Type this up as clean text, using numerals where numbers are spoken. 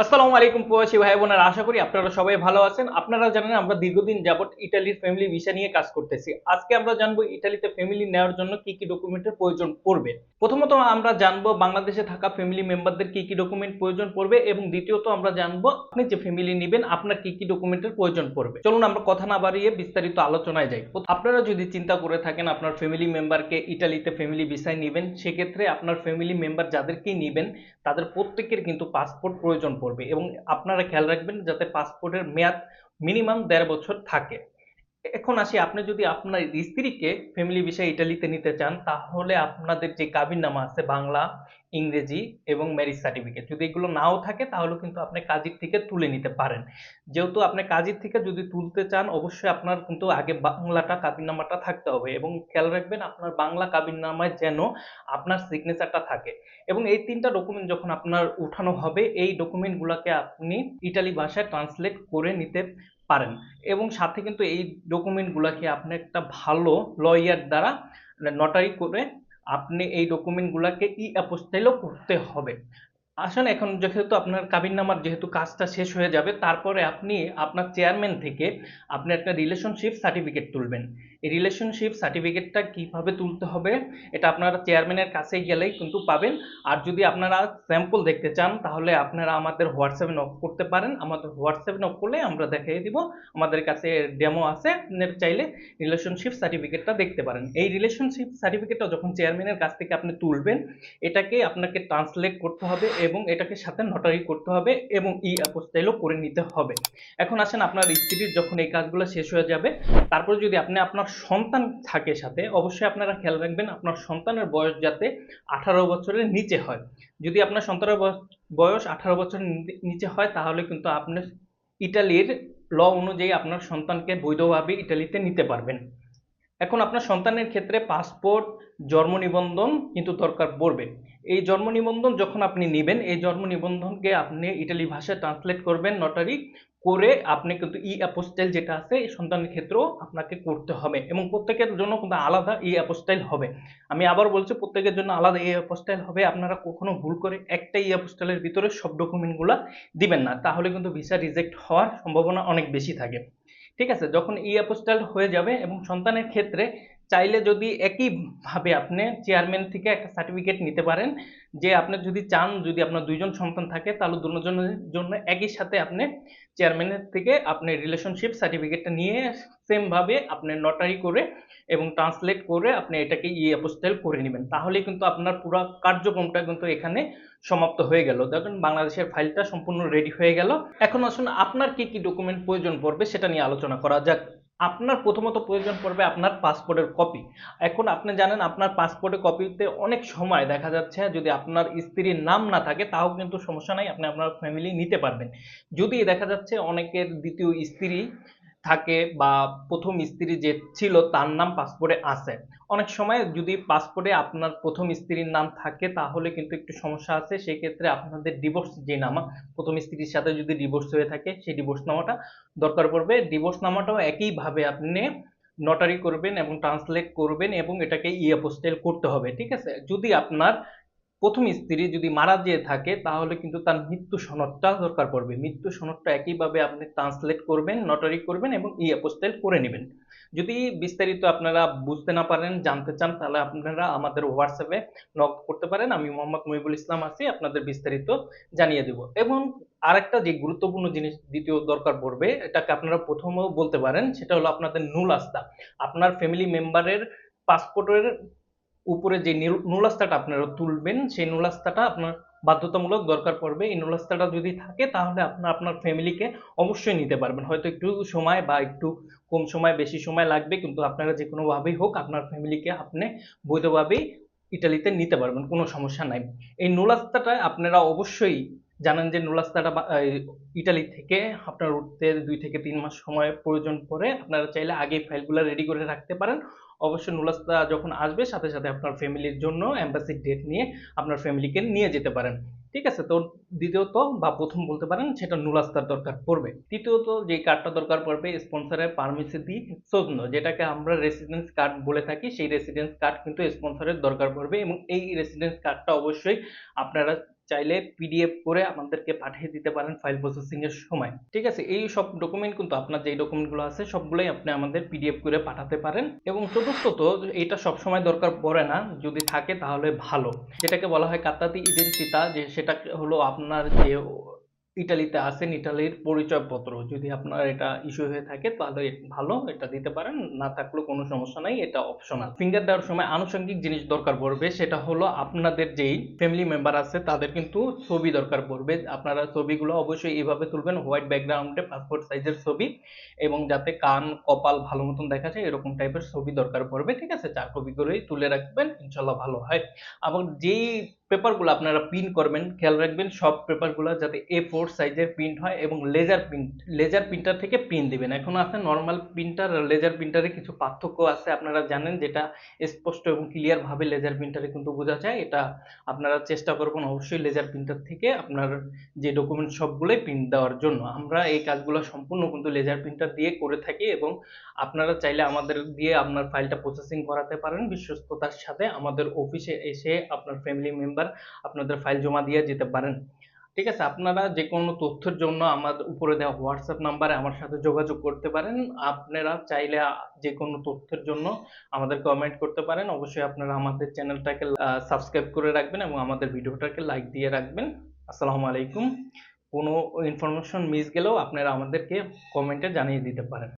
আসসালামু আলাইকুম প্রবাসী ভাই বোনেরা, আশা করি আপনারা সবাই ভালো আছেন। আপনারা জানেন আমরা দীর্ঘদিন যাবত ইতালির ফ্যামিলি ভিসা নিয়ে কাজ করতেছি। আজকে আমরা জানবো ইতালিতে ফ্যামিলি নেওয়ার জন্য কি কি ডকুমেন্টের প্রয়োজন পড়বে। প্রথমত আমরা জানবো বাংলাদেশে থাকা ফ্যামিলি মেম্বারদের কি কি ডকুমেন্ট প্রয়োজন পড়বে, এবং দ্বিতীয়ত আমরা জানবো আপনি যে ফ্যামিলি নেবেন আপনার কি কি ডকুমেন্টের প্রয়োজন পড়বে। চলুন আমরা কথা না বাড়িয়ে বিস্তারিত আলোচনায় যাই। আপনারা যদি চিন্তা করে থাকেন আপনার ফ্যামিলি মেম্বারকে ইতালিতে ফ্যামিলি ভিসায় নেবেন, সেক্ষেত্রে আপনার ফ্যামিলি মেম্বার যাদেরকেই নেবেন তাদের প্রত্যেকের কিন্তু পাসপোর্ট প্রয়োজন পড়বে, এবং আপনারা খেয়াল রাখবেন যাতে পাসপোর্টের মেয়াদ মিনিমাম ১.৫ বছর থাকে। এখন আসি, আপনি যদি আপনার স্ত্রীকে ফ্যামিলি ভিসায় ইটালিতে নিতে চান, তাহলে আপনাদের যে কাবিননামা আছে বাংলা, ইংরেজি এবং ম্যারেজ সার্টিফিকেট, যদি এগুলো নাও থাকে তাহলে কিন্তু আপনি কাজীর থেকে তুলে নিতে পারেন। যেহেতু আপনি কাজীর থেকে যদি তুলতে চান, অবশ্যই আপনার কিন্তু আগে বাংলাটা কাবিননামাটা থাকতে হবে, এবং খেয়াল রাখবেন আপনার বাংলা কাবিননামায় যেন আপনার সিগনেচারটা থাকে। এবং এই ৩টা ডকুমেন্ট যখন আপনার উঠানো হবে, এই ডকুমেন্টগুলোকে আপনি ইটালি ভাষায় ট্রান্সলেট করে নিতে পারেন। এবং সাথে কিন্তু এই ডকুমেন্টগুলোকে আপনি একটা ভালো লয়ার দ্বারা নটারি করে আপনি এই ডকুমেন্টগুলোকে অ্যাপোস্টাইলও করতে হবে। আসলে এখন যেহেতু আপনার কাবিননামার যেহেতু কাজটা শেষ হয়ে যাবে, তারপরে আপনি আপনার চেয়ারম্যান থেকে আপনি একটা রিলেশনশিপ সার্টিফিকেট তুলবেন। এই রিলেশনশিপ সার্টিফিকেটটা কিভাবে তুলতে হবে এটা আপনারা চেয়ারম্যানের কাছে গেলেই কিন্তু পাবেন। আর যদি আপনারা স্যাম্পল দেখতে চান তাহলে আপনারা আমাদের হোয়াটসঅ্যাপে নক করতে পারেন। আমাদের হোয়াটসঅ্যাপে নক করলে আমরা দেখিয়ে দিব। আমাদের কাছে ডেমো আছে, আপনারা চাইলে রিলেশনশিপ সার্টিফিকেটটা দেখতে পারেন। এই রিলেশনশিপ সার্টিফিকেটটা যখন চেয়ারম্যানের কাছ থেকে আপনি তুলবেন, এটাকে আপনাকে ট্রান্সলেট করতে হবে এবং এটাকে সাথে নটারি করতে হবে এবং অ্যাপোস্টাইলও করে নিতে হবে। এখন আসেন, আপনার স্ত্রীর যখন এই কাজগুলো শেষ হয়ে যাবে, তারপরে যদি আপনি আপনার সন্তান থাকে সাথে, অবশ্যই আপনারা খেয়াল রাখবেন আপনার সন্তানের বয়স যাতে ১৮ বছরের নিচে হয়। যদি আপনার সন্তানের বয়স ১৮ বছরের নিচে হয় তাহলে কিন্তু আপনি ইটালির ল অনুযায়ী আপনার সন্তানকে বৈধভাবে ইটালিতে নিতে পারবেন। এখন আপনার সন্তানের ক্ষেত্রে পাসপোর্ট, জন্ম নিবন্ধন কিন্তু দরকার পড়বে। এই জন্ম নিবন্ধন যখন আপনি নেবেন, এই জন্ম নিবন্ধনকে আপনি ইটালি ভাষায় ট্রান্সলেট করবেন নটারি করে, আপনি কিন্তু অ্যাপোস্টাইল যেটা আছে এই সন্তানের ক্ষেত্রেও আপনাকে করতে হবে, এবং প্রত্যেকের জন্য কিন্তু আলাদা অ্যাপোস্টাইল হবে। আমি আবার বলছি, প্রত্যেকের জন্য আলাদা অ্যাপোস্টাইল হবে। আপনারা কখনো ভুল করে একটা অ্যাপোস্টাইলের ভিতরে সব ডকুমেন্টগুলো দিবেন না, তাহলে কিন্তু ভিসা রিজেক্ট হওয়ার সম্ভাবনা অনেক বেশি থাকে। ঠিক আছে, যখন অ্যাপোস্টাইল হয়ে যাবে, এবং সন্তানের ক্ষেত্রে চাইলে যদি একইভাবে আপনি চেয়ারম্যান থেকে একটা সার্টিফিকেট নিতে পারেন, যে আপনি যদি চান, যদি আপনার ২ জন সন্তান থাকে তাহলে দুজনের জন্য একই সাথে আপনি চেয়ারম্যানের থেকে আপনি রিলেশনশিপ সার্টিফিকেটটা নিয়ে সেম ভাবে আপনি নটারি করে এবং ট্রান্সলেট করে আপনি এটাকে অ্যাপোস্টাইল করে নেবেন, তাহলে কিন্তু আপনার পুরো কার্যক্রমটা কিন্তু এখানে সমাপ্ত হয়ে গেল। দেখুন, বাংলাদেশের ফাইলটা সম্পূর্ণ রেডি হয়ে গেল। এখন আসুন আপনার কি কি ডকুমেন্ট প্রয়োজন পড়বে সেটা নিয়ে আলোচনা করা যাক। আপনার প্রথমত প্রয়োজন পড়বে আপনার পাসপোর্টের কপি। এখন আপনি জানেন আপনার পাসপোর্টের কপিতে অনেক সময় দেখা যাচ্ছে যদি আপনার স্ত্রীর নাম না থাকে তাও কিন্তু সমস্যা নাই, আপনি আপনার ফ্যামিলি নিতে পারবেন। যদি দেখা যাচ্ছে অনেকের দ্বিতীয় স্ত্রী থাকে বা প্রথম স্ত্রী যে ছিল তার নাম পাসপোর্টে আছে, অনেক সময় যদি পাসপোর্টে আপনার প্রথম স্ত্রীর নাম থাকে তাহলে কিন্তু একটু সমস্যা আছে। সেই ক্ষেত্রে আপনাদের ডিভোর্স যে নামা, প্রথম স্ত্রীর সাথে যদি ডিভোর্স হয়ে থাকে সেই ডিভোর্স নামাটা দরকার পড়বে। ডিভোর্স নামাটাও একইভাবে আপনি নটারি করবেন এবং ট্রান্সলেট করবেন এবং এটাকে অ্যাপোস্টাইল করতে হবে। ঠিক আছে, যদি আপনার প্রথম স্ত্রী যদি মারা যেয়ে থাকে তাহলে কিন্তু তার মৃত্যু সনদটা দরকার পড়বে। মৃত্যু সনদটা একইভাবে আপনি ট্রান্সলেট করবেন, নটারি করবেন এবং অ্যাপোস্টাইল করে নেবেন। যদি বিস্তারিত আপনারা বুঝতে না পারেন, জানতে চান, তাহলে আপনারা আমাদের হোয়াটসঅ্যাপে নক করতে পারেন। আমি মোহাম্মদ মহিবুল ইসলাম আছি, আপনাদের বিস্তারিত জানিয়ে দেব। এবং আরেকটা যে গুরুত্বপূর্ণ জিনিস দ্বিতীয় দরকার পড়বে, এটাকে আপনারা প্রথমেও বলতে পারেন, সেটা হলো আপনাদের নুলাস্তা। আপনার ফ্যামিলি মেম্বারের পাসপোর্টের উপরে যে নুলাস্তাটা আপনারা তুলবেন, সেই নুলাস্তাটা আপনার বাধ্যতামূলক দরকার পড়বে। এই নুলাস্তাটা যদি থাকে তাহলে আপনার আপনার ফ্যামিলিকে অবশ্যই নিতে পারবেন। হয়তো একটু সময় বা একটু কম সময় বেশি সময় লাগবে, কিন্তু আপনারা যে কোনো ভাবেই হোক আপনার ফ্যামিলিকে আপনি বৈধভাবেই ইটালিতে নিতে পারবেন, কোনো সমস্যা নাই। এই নুলাস্তাটা আপনারা অবশ্যই জানেন যে নুলাস্তাটা ইটালি থেকে আপনার উঠতে ২ থেকে ৩ মাস সময় প্রয়োজন পড়ে। আপনারা চাইলে আগে ফাইলগুলো রেডি করে রাখতে পারেন। অবশ্যই নুলাস্তা যখন আসবে সাথে সাথে আপনার ফ্যামিলির জন্য এম্বাসির ডেট নিয়ে আপনার ফ্যামিলিকে নিয়ে যেতে পারেন। ঠিক আছে, তো দ্বিতীয়ত বা প্রথম বলতে পারেন সেটা নুলাস্তার দরকার পড়বে। তৃতীয়ত যে কার্ডটা দরকার পড়বে স্পন্সরের পারমিসি দি সৌজন্য, যেটাকে আমরা রেসিডেন্স কার্ড বলে থাকি, সেই রেসিডেন্স কার্ড কিন্তু স্পন্সরের দরকার পড়বে, এবং এই রেসিডেন্স কার্ডটা অবশ্যই আপনারা চাইলে পিডিএফ করে আমাদেরকে পাঠিয়ে দিতে পারেন ফাইল প্রসেসিং এর সময়। ঠিক আছে, এই সব ডকুমেন্ট কিন্তু আপনার যেই ডকুমেন্টগুলো আছে সবগুলোই আপনি আমাদের পিডিএফ করে পাঠাতে পারেন। এবং চতুর্থত, এটা সবসময় দরকার পড়ে না, যদি থাকে তাহলে ভালো, যেটাকে বলা হয় কাত্তাতি ইডেন্টিতা, যে সেটা হলো আপনার যে ইটালিতে আছেন ইটালির পরিচয়পত্র, যদি আপনার এটা ইস্যু হয়ে থাকে তাহলে ভালো, এটা দিতে পারেন, না থাকলেও কোনো সমস্যা নাই, এটা অপশনাল। ফিঙ্গার দেওয়ার সময় আনুষঙ্গিক জিনিস দরকার পড়বে, সেটা হলো আপনাদের যেই ফ্যামিলি মেম্বার আছে তাদের কিন্তু ছবি দরকার পড়বে। আপনারা ছবিগুলো অবশ্যই এইভাবে তুলবেন, হোয়াইট ব্যাকগ্রাউন্ডে পাসপোর্ট সাইজের ছবি, এবং যাতে কান কপাল ভালো মতন দেখা যায় এরকম টাইপের ছবি দরকার পড়বে। ঠিক আছে, 4 কপি করেই তুলে রাখবেন, ইনশাল্লাহ ভালো হয়। আবার যেই পেপারগুলো আপনারা প্রিন্ট করবেন, খেয়াল রাখবেন সব পেপারগুলো যাতে A4 সাইজের প্রিন্ট হয়, এবং লেজার প্রিন্টার থেকে প্রিন্ট দিবেন। এখন আছে নর্মাল প্রিন্টার আর লেজার প্রিন্টারে কিছু পার্থক্য আছে, আপনারা জানেন, যেটা স্পষ্ট এবং ক্লিয়ার ভাবে লেজার প্রিন্টারে কিন্তু বোঝা যায়। এটা আপনারা চেষ্টা করবেন অবশ্যই লেজার প্রিন্টার থেকে আপনার যে ডকুমেন্ট সবগুলোই প্রিন্ট দেওয়ার জন্য। আমরা এই কাজগুলো সম্পূর্ণ কিন্তু লেজার প্রিন্টার দিয়ে করে থাকি, এবং আপনারা চাইলে আমাদের দিয়ে আপনার ফাইলটা প্রসেসিং করাতে পারেন বিশ্বস্ততার সাথে। আমাদের অফিসে এসে আপনার ফ্যামিলি মেম্বার আপনাদের ফাইল জমা দিয়ে যেতে পারেন। ঠিক আছে, আপনারা যে কোনো তথ্যের জন্য আমাদের উপরে দেওয়া হোয়াটসঅ্যাপ নাম্বারে আমার সাথে যোগাযোগ করতে পারেন। আপনারা চাইলে যে কোনো তথ্যের জন্য আমাদের কমেন্ট করতে পারেন। অবশ্যই আপনারা আমাদের চ্যানেলটাকে সাবস্ক্রাইব করে রাখবেন এবং আমাদের ভিডিওটাকে লাইক দিয়ে রাখবেন। আসসালামু আলাইকুম। কোনো ইনফরমেশন মিস গেলেও আপনারা আমাদেরকে কমেন্টে জানিয়ে দিতে পারেন।